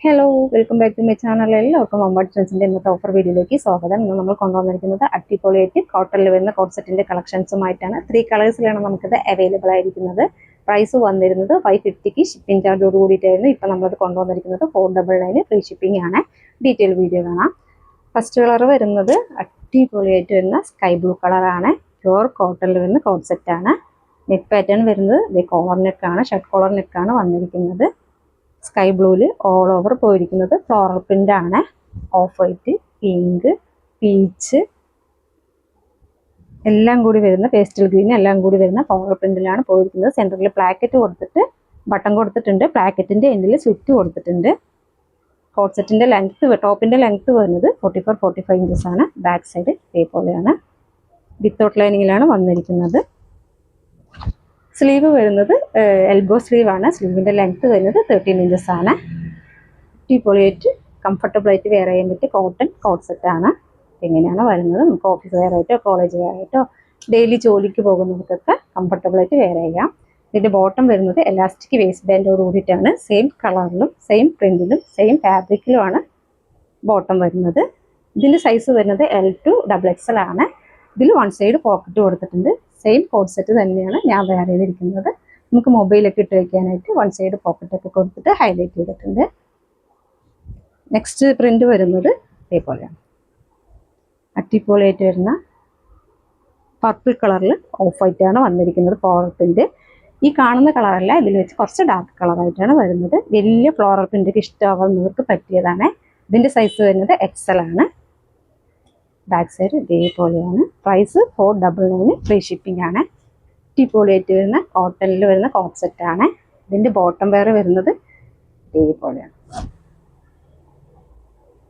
Hello welcome back to my channel. എല്ലാവർക്കും മമ്പാട് ട്രെൻഡ്സിൻ്റെ ഇന്നത്തെ offer വീഡിയോയിലേക്ക് സ്വാഗതം. ഇന്ന് നമ്മൾ കൊണ്ടുവന്നിരിക്കുന്നത് അടിപൊളിയായിട്ട് കോട്ടണിൽ വരുന്ന കോട്ട് സെറ്റിൻ്റെ കളക്ഷൻസുമായിട്ടാണ്. 3 കളേഴ്സിലാണ് നമുക്കിത് അവൈലബിൾ ആയിരിക്കുന്നത്. പ്രൈസ് വന്നിരുന്നത് 550 ഷിപ്പിംഗ് ചാർജോട് കൂടിയിട്ടായിരുന്നു. ഇപ്പം നമ്മളത് കൊണ്ടുവന്നിരിക്കുന്നത് 499 ഫ്രീ ഷിപ്പിംഗ് ആണ്. ഡീറ്റെയിൽ വീഡിയോ കാണാം. ഫസ്റ്റ് കളർ വരുന്നത് അടിപൊളിയായിട്ട് വരുന്ന സ്കൈ ബ്ലൂ കളറാണ്. പ്യുവർ കോട്ടണിൽ വരുന്ന കോട്ട് സെറ്റാണ്. നെക്ക് പാറ്റേൺ വരുന്നത് കോളർ നെക്കാണ്, ഷർട്ട് കോളർ നെക്കാണ് വന്നിരിക്കുന്നത്. സ്കൈ ബ്ലൂവിൽ ഓൾ ഓവർ പോയിരിക്കുന്നത് ഫ്ലോറൽ പ്രിൻ്റ് ആണ്. ഓഫ് വൈറ്റ്, പിങ്ക്, പീച്ച് എല്ലാം കൂടി വരുന്ന പേസ്റ്റൽ ഗ്രീൻ എല്ലാം കൂടി വരുന്ന ഫ്ലോറൽ പ്രിൻ്റിലാണ് പോയിരിക്കുന്നത്. സെൻറ്ററിൽ പ്ലാക്കറ്റ് കൊടുത്തിട്ട് ബട്ടൺ കൊടുത്തിട്ടുണ്ട്. പ്ലാക്കറ്റിൻ്റെ എൻഡിൽ സ്വിറ്റ് കൊടുത്തിട്ടുണ്ട്. കോട്ട് സെറ്റിൻ്റെ ലെങ്ത്ത്, ടോപ്പിൻ്റെ ലെങ്ത്ത് വരുന്നത് 44-45 ഇഞ്ചസ് ആണ്. ബാക്ക് സൈഡ് ഇതേപോലെയാണ്. വിത്തൗട്ട് ലൈനിങ്ങിലാണ് വന്നിരിക്കുന്നത്. സ്ലീവ് വരുന്നത് എൽബോ സ്ലീവ് ആണ്. സ്ലീവിൻ്റെ ലെങ്ത്ത് വരുന്നത് 13 ഇഞ്ചസ് ആണ്. അടിപൊളിയായിട്ട് കംഫർട്ടബിൾ ആയിട്ട് വെയർ ചെയ്യാൻ പറ്റിയ കോട്ടൺ കോട്ട് സെറ്റാണ്. എങ്ങനെയാണ് വരുന്നത്, നമുക്ക് ഓഫീസ് വെയർ ആയിട്ടോ കോളേജ് വെയർ ആയിട്ടോ ഡെയിലി ജോലിക്ക് പോകുന്നവർക്കൊക്കെ കംഫർട്ടബിൾ ആയിട്ട് വെയർ ചെയ്യാം. ഇതിൻ്റെ ബോട്ടം വരുന്നത് എലാസ്റ്റിക് വേസ്റ്റ് ബാൻഡോട് കൂടിയിട്ടാണ്. സെയിം കളറിലും സെയിം പ്രിൻറ്റിലും സെയിം ഫാബ്രിക്കിലുമാണ് ബോട്ടം വരുന്നത്. ഇതിൻ്റെ സൈസ് വരുന്നത് L to XXL ആണ്. ഇതിൽ വൺ സൈഡ് പോക്കറ്റ് കൊടുത്തിട്ടുണ്ട്. സെയിം കോട്ട് സെറ്റ് തന്നെയാണ് ഞാൻ വെയർ ചെയ്തിരിക്കുന്നത്. നമുക്ക് മൊബൈലൊക്കെ ഇട്ട് വയ്ക്കാനായിട്ട് വൺ സൈഡ് പോക്കറ്റൊക്കെ കൊടുത്തിട്ട് ഹൈലൈറ്റ് ചെയ്തിട്ടുണ്ട്. നെക്സ്റ്റ് പ്രിൻ്റ് വരുന്നത് ഇതേപോലെയാണ്. അടിപൊളിയായിട്ട് വരുന്ന പർപ്പിൾ കളറിൽ ഓഫ് വൈറ്റാണ് വന്നിരിക്കുന്നത്. ഫ്ലോറൽ പ്രിൻ്റ് ഈ കാണുന്ന കളറല്ല, ഇതിൽ വെച്ച് കുറച്ച് ഡാർക്ക് കളറായിട്ടാണ് വരുന്നത്. വലിയ ഫ്ലോറൽ പ്രിൻ്റൊക്കെ ഇഷ്ടമാവുന്നവർക്ക് പറ്റിയതാണ്. ഇതിൻ്റെ സൈസ് വരുന്നത് XL ആണ്. ബാക്ക് സൈഡ് ഇതേപോലെയാണ്. പ്രൈസ് 499 ഫ്രീ ഷിപ്പിംഗ് ആണ്. അടിപൊളിയായിട്ട് വരുന്ന കോട്ടണിൽ വരുന്ന കോട്ട് സെറ്റാണ്. ഇതിൻ്റെ ബോട്ടം വെയർ വരുന്നത് ഇതേപോലെയാണ്.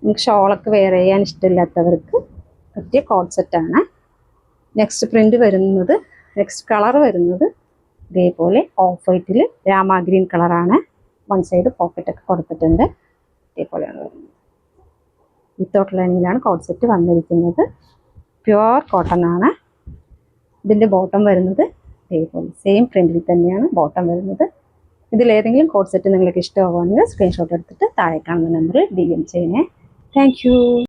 നിങ്ങൾക്ക് ഷോളൊക്കെ വെയർ ചെയ്യാൻ ഇഷ്ടമില്ലാത്തവർക്ക് പറ്റിയ കോട്ട് സെറ്റാണ്. നെക്സ്റ്റ് പ്രിൻ്റ് വരുന്നത്, നെക്സ്റ്റ് കളർ വരുന്നത് ഇതേപോലെ ഓഫ് വൈറ്റിൽ രാമ ഗ്രീൻ കളറാണ്. വൺ സൈഡ് പോക്കറ്റൊക്കെ കൊടുത്തിട്ടുണ്ട്. ഇതേപോലെയാണ് വരുന്നത്. വിത്തൗട്ട് ലൈനിങ്ങിലാണ് കോട്ട് സെറ്റ് വന്നിരിക്കുന്നത്. പ്യുവർ കോട്ടൺ ആണ്. ഇതിൻ്റെ ബോട്ടം വരുന്നത് ഇതേപോലെ സെയിം പ്രിൻറ്റിൽ തന്നെയാണ് ബോട്ടം വരുന്നത്. ഇതിലേതെങ്കിലും കോട്ട് സെറ്റ് നിങ്ങൾക്ക് ഇഷ്ടമാവുകയാണെങ്കിൽ സ്ക്രീൻഷോട്ട് എടുത്തിട്ട് താഴെ കാണുന്ന നമ്പറിൽ DM ചെയ്യണേ. Thank you.